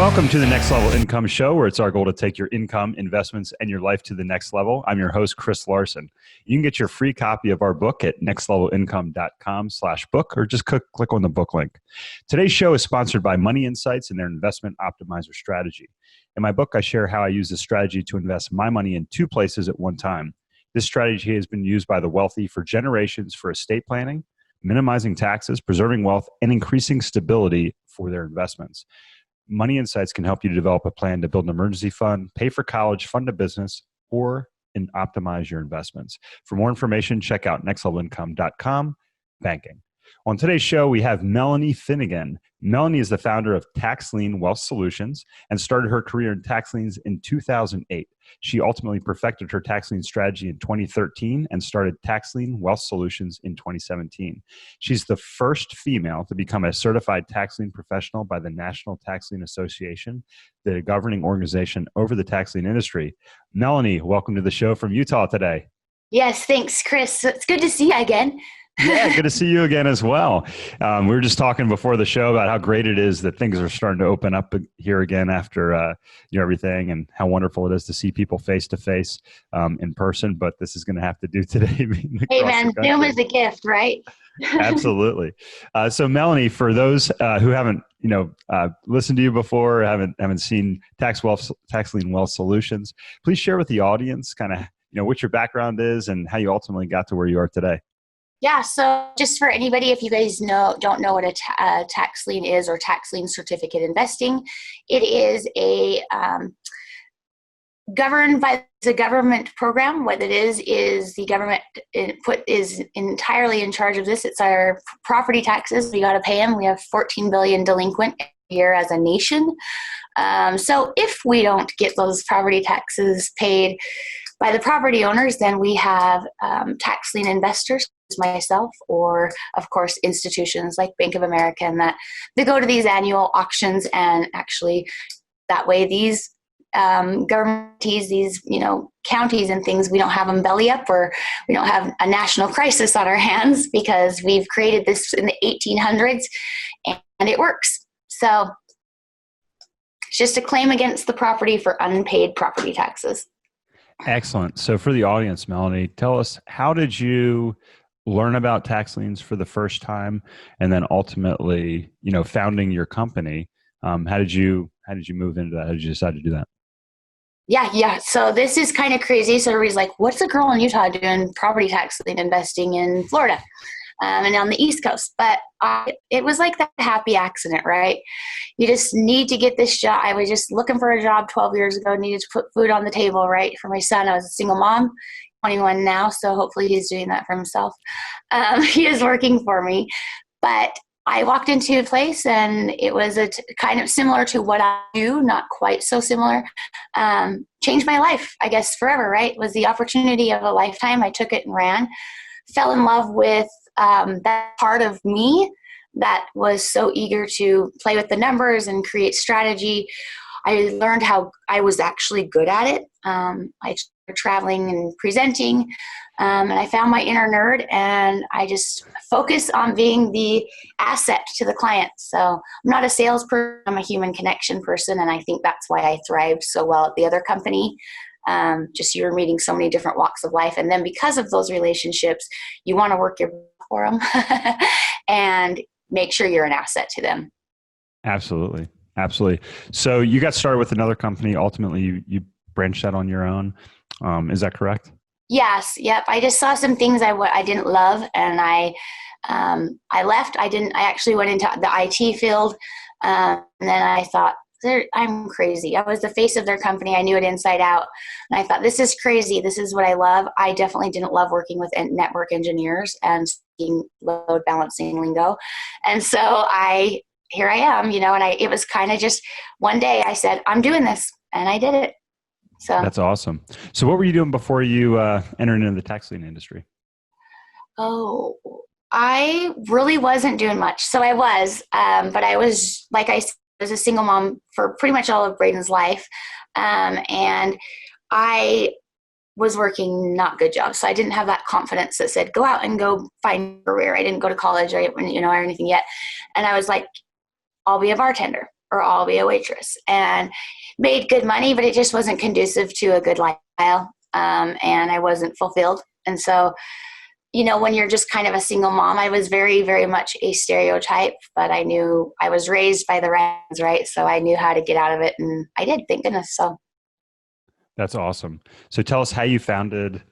Welcome to the Next Level Income Show, where it's our goal to take your income, investments, and your life to the next level. I'm your host, Chris Larsen. You can get your free copy of our book at nextlevelincome.com/book, or just click on the book link. Today's show is sponsored by Money Insights and their Investment Optimizer strategy. In my book, I share how I use this strategy to invest my money in two places at one time. This strategy has been used by the wealthy for generations for estate planning, minimizing taxes, preserving wealth, and increasing stability for their investments. Money Insights can help you to develop a plan to build an emergency fund, pay for college, fund a business, or optimize your investments. For more information, check out nextlevelincome.com banking. On today's show, we have Melanie Finnegan. Melanie is the founder of Tax Lien Wealth Solutions and started her career in tax liens in 2008. She ultimately perfected her tax lien strategy in 2013 and started Tax Lien Wealth Solutions in 2017. She's the first female to become a certified tax lien professional by the National Tax Lien Association, the governing organization over the tax lien industry. Melanie, welcome to the show from Utah today. Yes, thanks, Chris. It's good to see you again. Yeah, good to see you again as well. We were just talking before the show about how great it is that things are starting to open up here again after everything, and how wonderful it is to see people face to face in person. But this is going to have to do today. Hey, man, Zoom is a gift, right? Absolutely. So, Melanie, for those who haven't listened to you before, or haven't seen Tax Lien Wealth Solutions, please share with the audience kind of what your background is and how you ultimately got to where you are today. Yeah, so just for anybody, if you guys don't know what a tax lien is, or tax lien certificate investing, it is a governed by the government program. What it is the government is entirely in charge of this. It's our property taxes. We got to pay them. We have 14 billion delinquent a year as a nation. So if we don't get those property taxes paid by the property owners, then we have tax lien investors, myself, or of course institutions like Bank of America, and that they go to these annual auctions, and actually that way these governments, these counties and things, we don't have them belly up, or we don't have a national crisis on our hands, because we've created this in the 1800s and it works. So it's just a claim against the property for unpaid property taxes. Excellent. So for the audience, Melanie, tell us, how did you learn about tax liens for the first time, and then ultimately, founding your company? How did you move into that? How did you decide to do that? Yeah. So this is kind of crazy. So everybody's like, what's a girl in Utah doing property tax lien investing in Florida and on the East Coast? But it was like that happy accident, right? You just need to get this job. I was just looking for a job 12 years ago, needed to put food on the table, right, for my son. I was a single mom, 21 now, so hopefully he's doing that for himself. He is working for me. But I walked into a place, and it was kind of similar to what I do, not quite so similar. Changed my life, I guess, forever, right? It was the opportunity of a lifetime. I took it and ran. Fell in love with that part of me that was so eager to play with the numbers and create strategy. I learned how I was actually good at it. I started traveling and presenting, and I found my inner nerd, and I just focus on being the asset to the client. So I'm not a salesperson, I'm a human connection person, and I think that's why I thrived so well at the other company. Just you're meeting so many different walks of life, and then because of those relationships, you want to work your for them and make sure you're an asset to them. Absolutely. So you got started with another company. Ultimately, you branched out on your own. Is that correct? Yes. Yep. I just saw some things I didn't love, and I left. I actually went into the IT field, and then I thought, I'm crazy. I was the face of their company. I knew it inside out. And I thought, this is crazy. This is what I love. I definitely didn't love working with network engineers and speaking load balancing lingo. And so here I am, and it was kind of just one day I said, I'm doing this, and I did it. So that's awesome. So what were you doing before you entered into the tax lien industry? Oh, I really wasn't doing much. So I was, but I was, like I said, I was a single mom for pretty much all of Braden's life. And I was working not good jobs. So I didn't have that confidence that said, go out and go find a career. I didn't go to college or anything yet. And I was like, I'll be a bartender, or I'll be a waitress, and made good money, but it just wasn't conducive to a good lifestyle. And I wasn't fulfilled. And so, when you're just kind of a single mom, I was very, very much a stereotype, but I knew I was raised by the Ryans, right? So I knew how to get out of it, and I did, thank goodness. So That's awesome. So tell us how you founded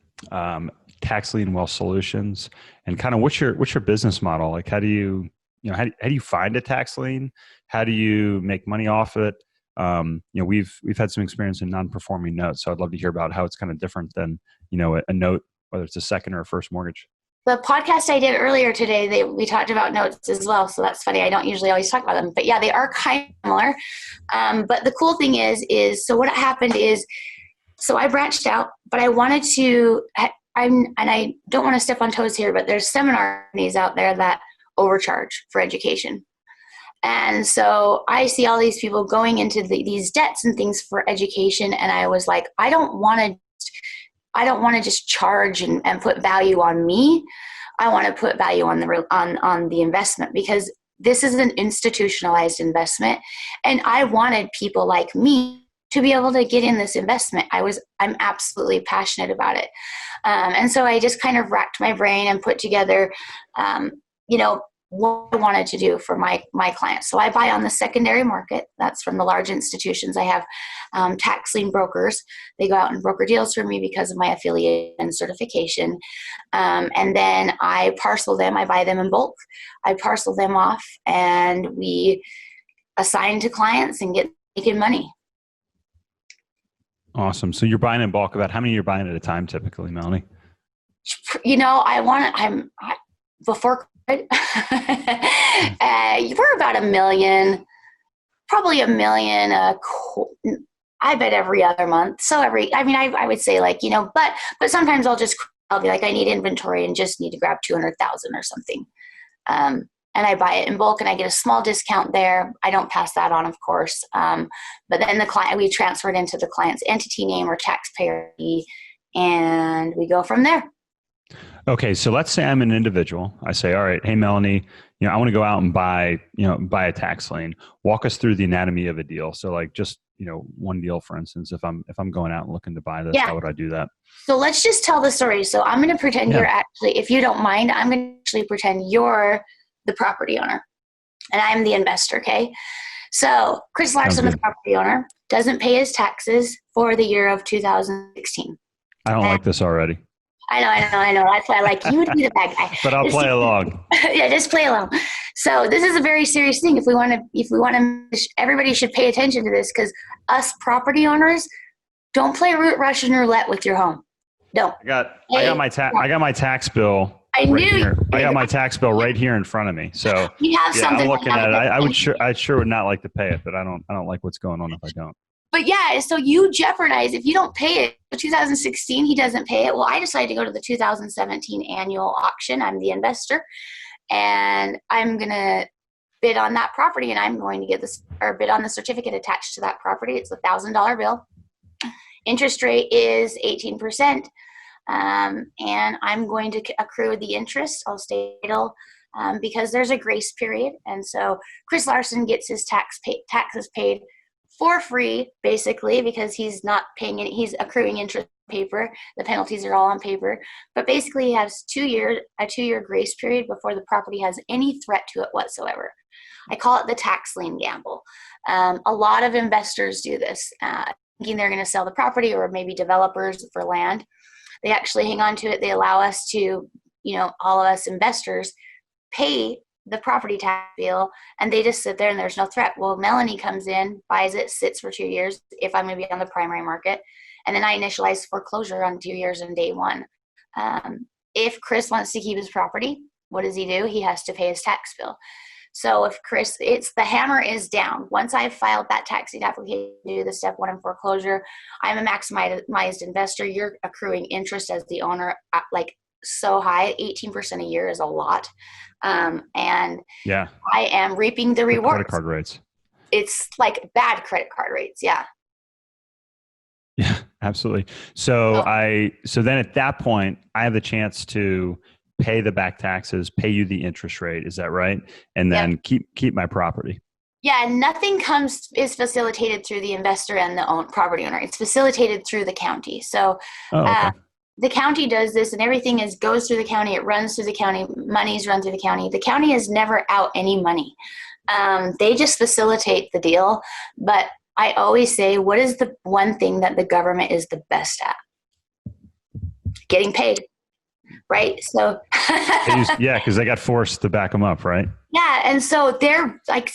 Tax Lien Wealth Solutions, and kind of what's your business model? Like, how do you find a tax lien? How do you make money off it? We've had some experience in non-performing notes, so I'd love to hear about how it's kind of different than a note, whether it's a second or a first mortgage. the podcast I did earlier today, we talked about notes as well. So that's funny. I don't usually always talk about them, but yeah, they are kind of similar. But the cool thing is so what happened is, so I branched out, but I wanted to, and I don't want to step on toes here, but there's seminar companies out there that overcharge for education. And so I see all these people going into these debts and things for education. And I was like, I don't want to just charge and put value on me. I want to put value on the investment, because this is an institutionalized investment. And I wanted people like me to be able to get in this investment. I'm absolutely passionate about it. And so I just kind of racked my brain and put together, what I wanted to do for my clients. So I buy on the secondary market. That's from the large institutions. I have tax lien brokers. They go out and broker deals for me because of my affiliate and certification. And then I parcel them. I buy them in bulk. I parcel them off, and we assign to clients and get making money. Awesome. So you're buying in bulk. About how many you're buying at a time typically, Melanie? Before we're about $1 million, probably $1 million. I bet every other month. So I would say but sometimes I'll be like, I need inventory and just need to grab 200,000 or something. And I buy it in bulk and I get a small discount there. I don't pass that on, of course. But then we transfer it into the client's entity name or taxpayer fee, and we go from there. Okay. So let's say I'm an individual. I say, all right, hey, Melanie, I want to go out and buy a tax lien. Walk us through the anatomy of a deal. So like just, one deal, for instance, if I'm going out and looking to buy this, how would I do that? So let's just tell the story. So I'm going to pretend you're actually, if you don't mind, I'm going to actually pretend you're the property owner and I'm the investor. Okay. So Chris Larsen, the property owner, doesn't pay his taxes for the year of 2016. I don't like this already. I know. That's why I like you to be the bad guy. But I'll play along. Yeah, just play along. So this is a very serious thing. If we want to, everybody should pay attention to this, because us property owners, don't play Russian roulette with your home. Don't. I got my tax bill. I got my tax bill right here in front of me. So I'm looking at it. I sure would not like to pay it, but I don't like what's going on if I don't. But yeah, so you jeopardize if you don't pay it. 2016, he doesn't pay it. Well, I decided to go to the 2017 annual auction. I'm the investor, and I'm going to bid on that property, and I'm going to get bid on the certificate attached to that property. It's $1,000 bill. Interest rate is 18%. And I'm going to accrue the interest. I'll stay idle because there's a grace period. And so Chris Larsen gets his taxes paid for free, basically, because he's not paying any, he's accruing interest on paper. The penalties are all on paper. But basically he has a 2-year grace period before the property has any threat to it whatsoever. I call it the tax lien gamble. A lot of investors do this, thinking they're going to sell the property, or maybe developers for land. They actually hang on to it. They allow us to, all of us investors, pay the property tax bill, and they just sit there and there's no threat. Well, Melanie comes in, buys it, sits for 2 years if I'm going to be on the primary market, and then I initialize foreclosure on 2 years and day one. If Chris wants to keep his property, what does he do? He has to pay his tax bill. So if Chris, the hammer is down. Once I've filed that tax deed application to do the step 1 in foreclosure, I'm a maximized investor. You're accruing interest as the owner, like so high, 18% a year is a lot. And I am reaping the rewards. Credit card rates. It's like bad credit card rates. Yeah. Yeah, absolutely. So then at that point, I have the chance to pay the back taxes, pay you the interest rate. Is that right? And then keep my property. Yeah, nothing is facilitated through the investor and the property owner. It's facilitated through the county. So Oh, okay. the county does this, and everything goes through the county. It runs through the county. Money's run through the county. The county is never out any money. They just facilitate the deal. But I always say, what is the one thing that the government is the best at? Getting paid, right? So because they got forced to back them up, right? Yeah, and so they're like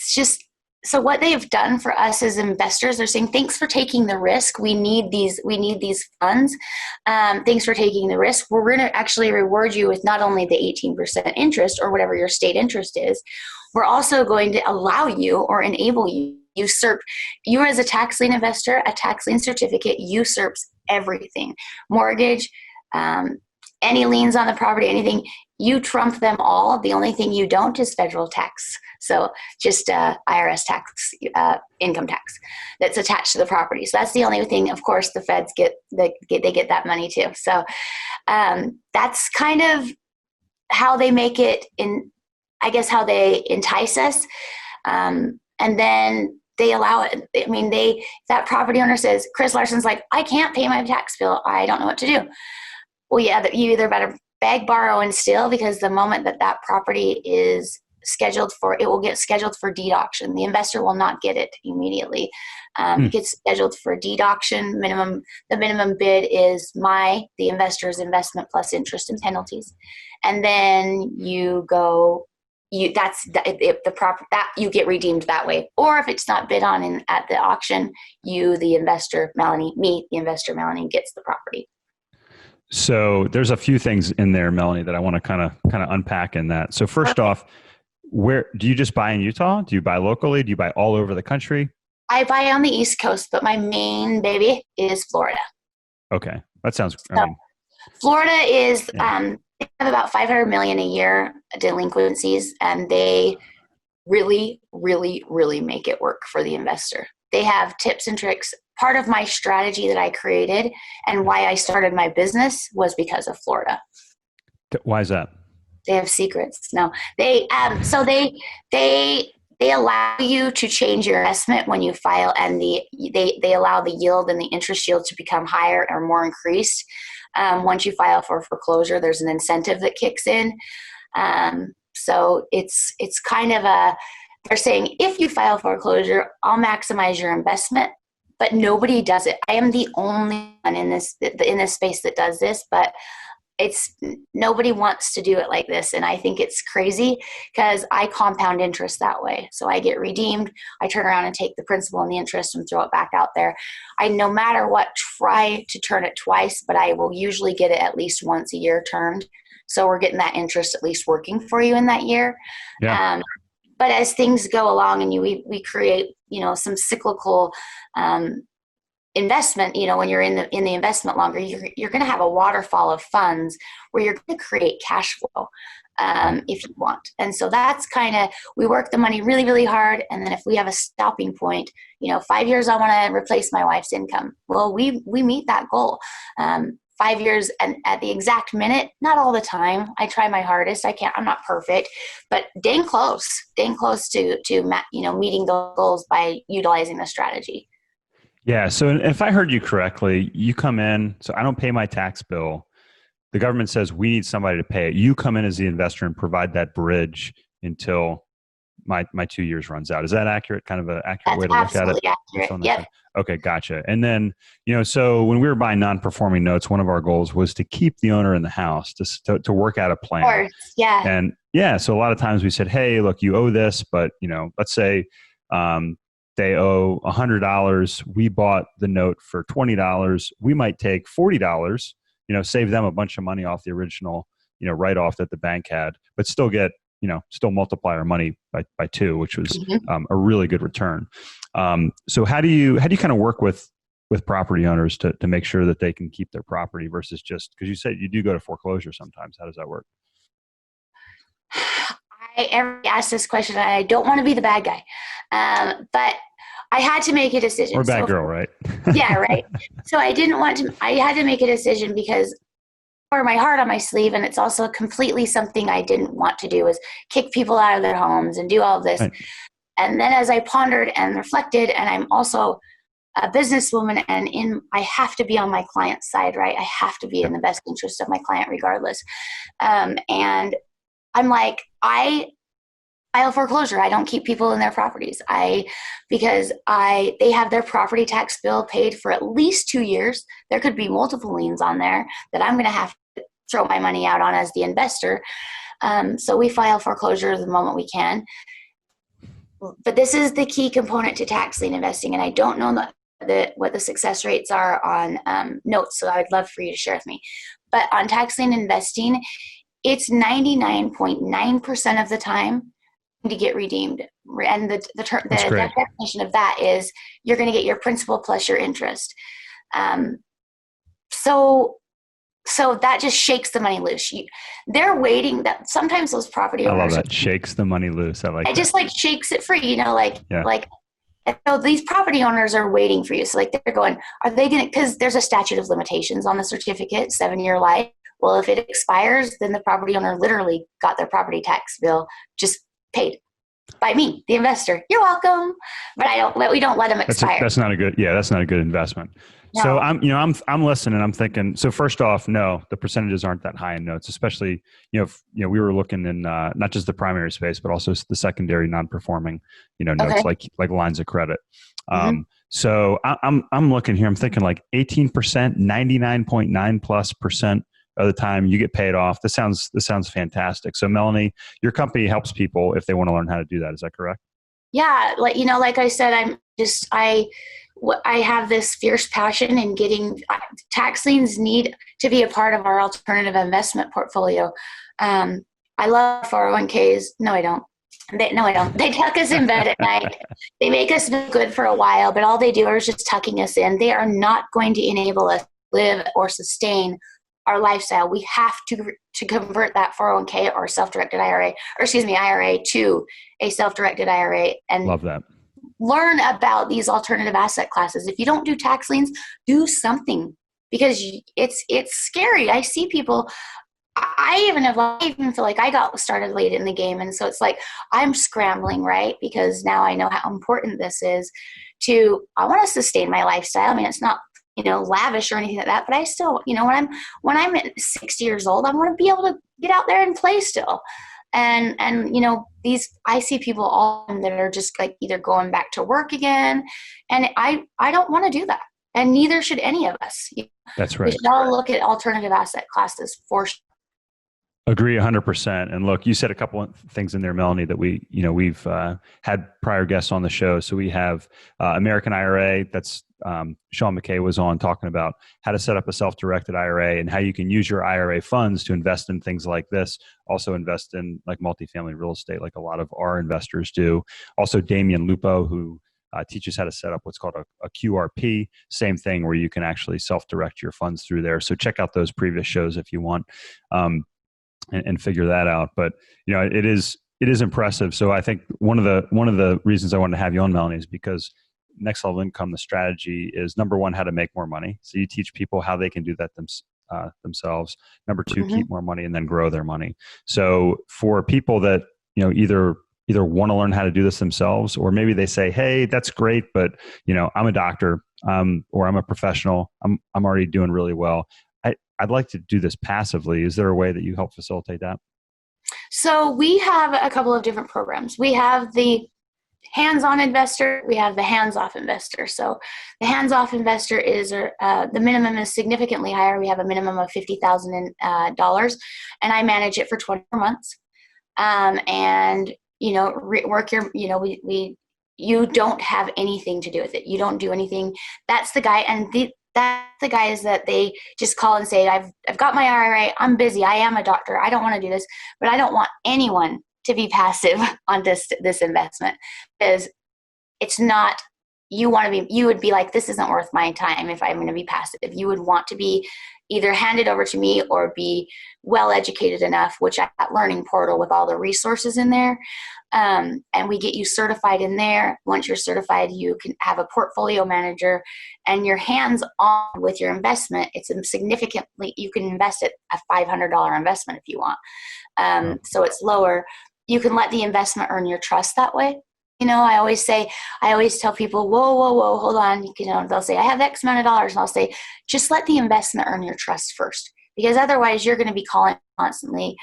so what they've done for us as investors, they're saying, thanks for taking the risk. We need these funds. Thanks for taking the risk. We're going to actually reward you with not only the 18% interest or whatever your state interest is, we're also going to allow you or enable you usurp. You as a tax lien investor, a tax lien certificate usurps everything. Mortgage, any liens on the property, anything, you trump them all. The only thing you don't is federal tax. So just IRS tax, income tax that's attached to the property. So that's the only thing. Of course, the feds get that money too. So that's kind of how they make it I guess how they entice us. And then they allow it. I mean, that property owner says, Chris Larsen's like, I can't pay my tax bill. I don't know what to do. Well, yeah, you either better beg, borrow, and steal, because the moment that property is it will get scheduled for deed auction. The investor will not get it immediately. It gets scheduled for deed auction. The minimum bid is the investor's investment plus interest and penalties. And then you get redeemed that way. Or if it's not bid on at the auction, the investor, Melanie, gets the property. So there's a few things in there, Melanie, that I want to kind of unpack in that. So first off, where do you just buy in Utah? Do you buy locally? Do you buy all over the country? I buy on the East Coast, but my main baby is Florida. Okay, that sounds. Florida is they have about $500 million a year delinquencies, and they really, really, really make it work for the investor. They have tips and tricks. Part of my strategy that I created and why I started my business was because of Florida. Why is that? They have secrets. No, they allow you to change your investment when you file, and they allow the yield and the interest yield to become higher or more increased. Once you file for foreclosure, there's an incentive that kicks in. So it's kind of they're saying, if you file foreclosure, I'll maximize your investment, but nobody does it. I am the only one in this space that does this, but nobody wants to do it like this. And I think it's crazy because I compound interest that way. So I get redeemed. I turn around and take the principal and the interest and throw it back out there. I, no matter what, try to turn it twice, but I will usually get it at least once a year turned. So we're getting that interest at least working for you in that year. Yeah. But as things go along and we create, some cyclical investment, when you're in the investment longer, you're going to have a waterfall of funds where you're going to create cash flow if you want. And so that's we work the money really, really hard. And then if we have a stopping point, 5 years, I want to replace my wife's income. Well, we meet that goal. 5 years and at the exact minute, not all the time. I try my hardest. I'm not perfect, but dang close to meeting those goals by utilizing the strategy. Yeah. So if I heard you correctly, you come in, so I don't pay my tax bill. The government says we need somebody to pay it. You come in as the investor and provide that bridge until my 2 years runs out. Is that accurate? Kind of an accurate way to look at it? Accurate. Yep. Okay, gotcha. And then, so when we were buying non-performing notes, one of our goals was to keep the owner in the house, to work out a plan. Of course, yeah. And so a lot of times we said, hey, look, you owe this, but let's say they owe $100. We bought the note for $20. We might take $40, save them a bunch of money off the original, write-off that the bank had, but still get, still multiply our money by 2, which was a really good return. So how do you kind of work with property owners to make sure that they can keep their property versus just, because you said you do go to foreclosure sometimes. How does that work? I ever ask this question, and I don't want to be the bad guy, but I had to make a decision. Or bad girl, right? Yeah, right. So I had to make a decision because I wore my heart on my sleeve, and it's also completely something I didn't want to do, is kick people out of their homes and do all of this. Right. And then as I pondered and reflected, and I'm also a businesswoman, and I have to be on my client's side, right? I have to be in the best interest of my client regardless. And I'm like, I file foreclosure. I don't keep people in their properties. Because they have their property tax bill paid for at least 2 years. There could be multiple liens on there that I'm going to have to throw my money out on as the investor. So we file foreclosure the moment we can. But this is the key component to tax lien investing, and I don't know what the success rates are on notes, so I would love for you to share with me. But on tax lien investing, it's 99.9% of the time to get redeemed. And the definition of that is you're going to get your principal plus your interest. So that just shakes the money loose. They're waiting. That sometimes those property owners. I love that. Shakes the money loose. I like. It just like shakes it free. Like. So these property owners are waiting for you. So like they're going, are they going to? Because there's a statute of limitations on the certificate, 7-year life. Well, if it expires, then the property owner literally got their property tax bill just paid by me, the investor. You're welcome. But we don't let them expire. That's not a good investment. No. So I'm listening. I'm thinking. So first off, no, the percentages aren't that high in notes, especially we were looking in not just the primary space, but also the secondary non-performing notes like lines of credit. So I'm looking here. I'm thinking like 18%, 99.9+% of the time you get paid off. This sounds fantastic. So Melanie, your company helps people if they want to learn how to do that. Is that correct? Yeah, like I said, I have this fierce passion in getting tax liens need to be a part of our alternative investment portfolio. I love 401ks. No, I don't. They tuck us in bed at night. They make us feel good for a while, but all they do is just tucking us in. They are not going to enable us to live or sustain our lifestyle. We have to convert that 401k or self-directed IRA, IRA to a self-directed IRA, and love that. Learn about these alternative asset classes. If you don't do tax liens, do something, because it's scary. I see people. I even feel like I got started late in the game, and so it's like I'm scrambling, right? Because now I know how important this is. I want to sustain my lifestyle. I mean, it's not lavish or anything like that, but I still, when I'm at 60 years old, I want to be able to get out there and play still. And I see people all that are just like either going back to work again, and I don't want to do that, and neither should any of us. That's right. We should all look at alternative asset classes for sure. Agree 100%. And look, you said a couple of things in there, Melanie, that we've had prior guests on the show. So we have American IRA. That's Sean McKay was on talking about how to set up a self-directed IRA and how you can use your IRA funds to invest in things like this. Also invest in like multifamily real estate, like a lot of our investors do. Also, Damian Lupo, who teaches how to set up what's called a QRP. Same thing, where you can actually self-direct your funds through there. So check out those previous shows if you want. And figure that out. But it is impressive. So I think one of the reasons I wanted to have you on, Melanie, is because Next Level Income, the strategy is number one, how to make more money. So you teach people how they can do that themselves. Number two, keep more money and then grow their money. So for people that either want to learn how to do this themselves, or maybe they say, hey, that's great, but I'm a doctor or I'm a professional. I'm already doing really well. I'd like to do this passively. Is there a way that you help facilitate that? So we have a couple of different programs. We have the hands-on investor. We have the hands-off investor. So the hands-off investor is the minimum is significantly higher. We have a minimum of $50,000, and I manage it for 24 months. Work your. You don't have anything to do with it. You don't do anything. That's the guy, and that's the guys that they just call and say, I've got my IRA, I'm busy, I am a doctor, I don't want to do this, but I don't want anyone to be passive on this investment, because it's not, you would be like, this isn't worth my time if I'm going to be passive. You would want to be either handed over to me or be well educated enough, which I have Learning Portal with all the resources in there. And we get you certified in there. Once you're certified, you can have a portfolio manager, and your hands on with your investment. It's significantly, you can invest at a $500 investment if you want. So it's lower. You can let the investment earn your trust that way. I always tell people, whoa, hold on. They'll say, I have X amount of dollars. And I'll say, just let the investment earn your trust first, because otherwise you're going to be calling constantly.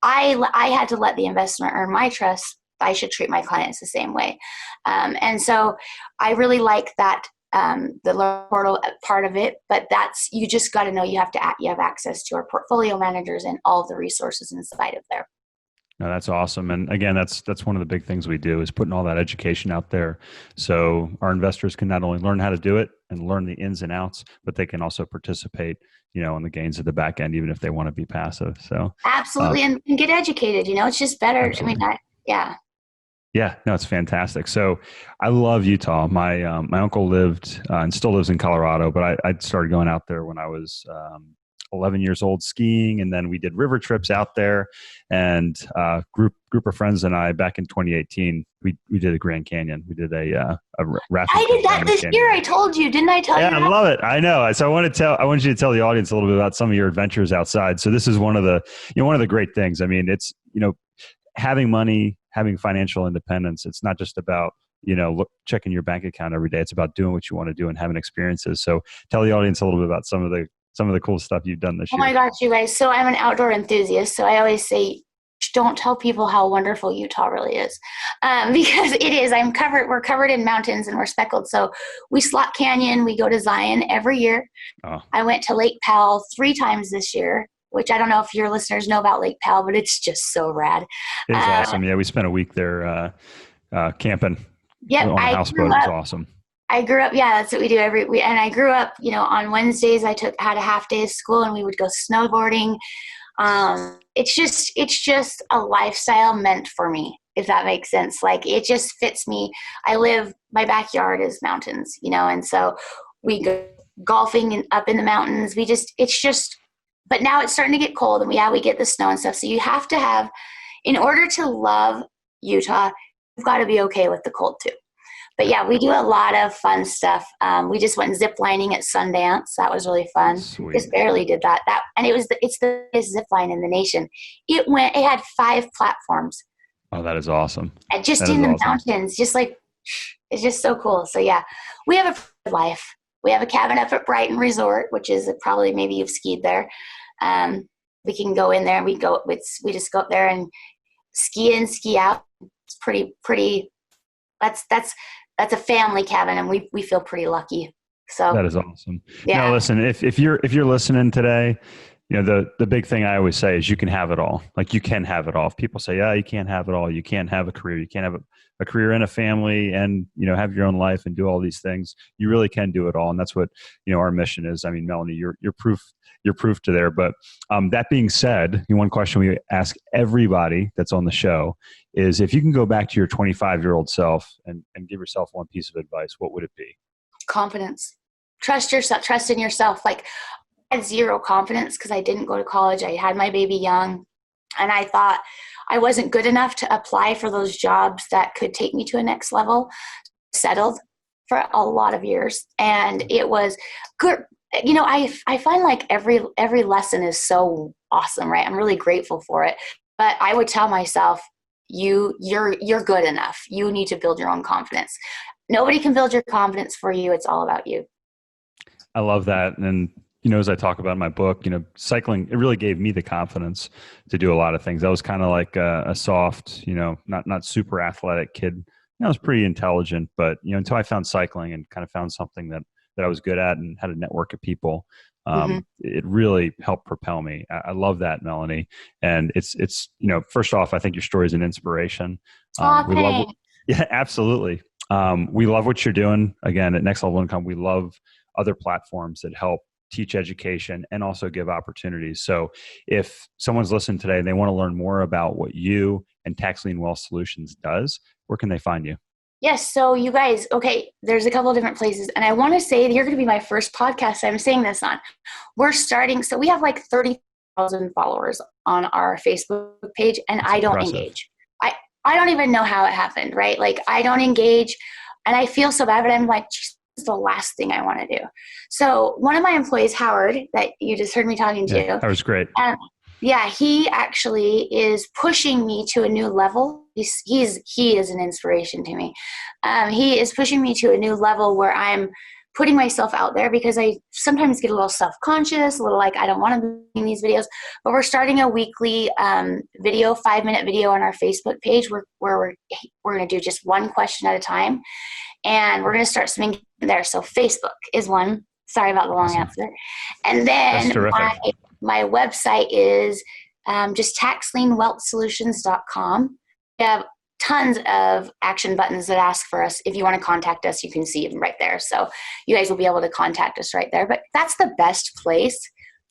I had to let the investment earn my trust. I should treat my clients the same way. And so I really like that, the loan portal part of it, but you just got to know you have access to our portfolio managers and all of the resources inside of there. No, that's awesome. And again, that's one of the big things we do is putting all that education out there. So our investors can not only learn how to do it and learn the ins and outs, but they can also participate, in the gains of the back end, even if they want to be passive. So absolutely. And get educated, it's just better. Absolutely. Yeah. Yeah, no, it's fantastic. So I love Utah. My uncle lived and still lives in Colorado, but I started going out there when I was 11 years old skiing, and then we did river trips out there. And group of friends and I, back in 2018, we did a Grand Canyon. We did a rafting. I did that this year. I told you, didn't I tell you? Yeah, I love it. I know. So I want you to tell the audience a little bit about some of your adventures outside. So this is one of the great things. I mean, it's having money, having financial independence. It's not just about checking your bank account every day. It's about doing what you want to do and having experiences. So tell the audience a little bit about some of the cool stuff you've done this year. Oh my gosh, you guys. So I'm an outdoor enthusiast. So I always say, don't tell people how wonderful Utah really is. Because it is. We're covered in mountains and we're speckled. So we slot canyon, we go to Zion every year. Oh. I went to Lake Powell 3 times this year, which I don't know if your listeners know about Lake Powell, but it's just so rad. It's awesome. Yeah, we spent a week there camping on a houseboat. It was awesome. I grew up, that's what we do every week. And I grew up, on Wednesdays I had a half day of school and we would go snowboarding. It's just a lifestyle meant for me, if that makes sense. Like, it just fits me. My backyard is mountains, and so we go golfing and up in the mountains. But now it's starting to get cold and we get the snow and stuff. So you have to have, in order to love Utah, you've got to be okay with the cold too. But yeah, we do a lot of fun stuff. We just went zip lining at Sundance. That was really fun. Sweet. Just barely did that. And it's the biggest zip line in the nation. It had 5 platforms. Oh, that is awesome. And just in the mountains, it's just so cool. So yeah, we have a life. We have a cabin up at Brighton Resort, which is probably, maybe you've skied there. We can go in there and we just go up there and ski in, ski out. It's pretty. That's a family cabin, and we feel pretty lucky. So that is awesome. Yeah. Now listen, if you're listening today, the big thing I always say is you can have it all. Like, you can have it all. If people say, you can't have it all. You can't have a career. You can't have a career and a family and, have your own life and do all these things. You really can do it all. And that's what, our mission is. I mean, Melanie, you're proof to there. But that being said, one question we ask everybody that's on the show is, if you can go back to your 25-year-old self and give yourself one piece of advice, what would it be? Confidence. Trust yourself. Trust in yourself. Like, I had zero confidence because I didn't go to college. I had my baby young, and I thought I wasn't good enough to apply for those jobs that could take me to a next level. Settled for a lot of years, and it was good. I find like every lesson is so awesome, right? I'm really grateful for it. But I would tell myself, you're good enough. You need to build your own confidence. Nobody can build your confidence for you. It's all about you. I love that. And, as I talk about in my book, cycling, it really gave me the confidence to do a lot of things. I was kind of like a soft, not super athletic kid. I was pretty intelligent, but, until I found cycling and kind of found something that I was good at and had a network of people, it really helped propel me. I love that, Melanie. And it's first off, I think your story is an inspiration. Yeah, absolutely. We love what you're doing. Again, at Next Level Income, we love other platforms that help teach education and also give opportunities. So if someone's listening today and they want to learn more about what you and Tax Lien Wealth Solutions does, where can they find you? Yes. So you guys, there's a couple of different places. And I want to say you're going to be my first podcast I'm saying this on. We're starting. So we have like 30,000 followers on our Facebook page, and I don't engage. I don't even know how it happened, right? Like, I don't engage, and I feel so bad, but I'm like, this is the last thing I want to do. So one of my employees, Howard, that you just heard me talking to. Yeah, that was great. Yeah, he actually is pushing me to a new level. He is an inspiration to me. He is pushing me to a new level where I'm putting myself out there because I sometimes get a little self-conscious, a little like I don't want to be in these videos. But we're starting a weekly video, 5-minute video on our Facebook page where we're going to do just one question at a time, and we're going to start something there. So Facebook is one. Sorry about the long answer. And then my website is just taxlienwealthsolutions.com. We have tons of action buttons that ask for us. If you want to contact us, you can see them right there. So you guys will be able to contact us right there. But that's the best place.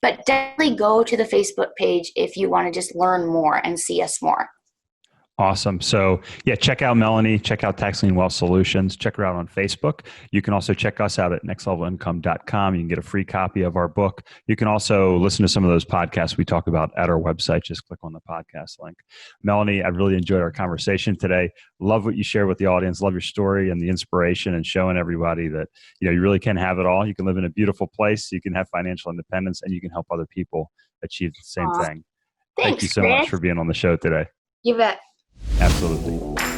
But definitely go to the Facebook page if you want to just learn more and see us more. Awesome. So yeah, check out Melanie, check out Tax Lien Wealth Solutions, check her out on Facebook. You can also check us out at nextlevelincome.com. You can get a free copy of our book. You can also listen to some of those podcasts we talk about at our website. Just click on the podcast link. Melanie, I really enjoyed our conversation today. Love what you share with the audience. Love your story and the inspiration and showing everybody that, you really can have it all. You can live in a beautiful place. You can have financial independence and you can help other people achieve the same thing. Thanks, Thank you so much for being on the show today. You bet. Absolutely.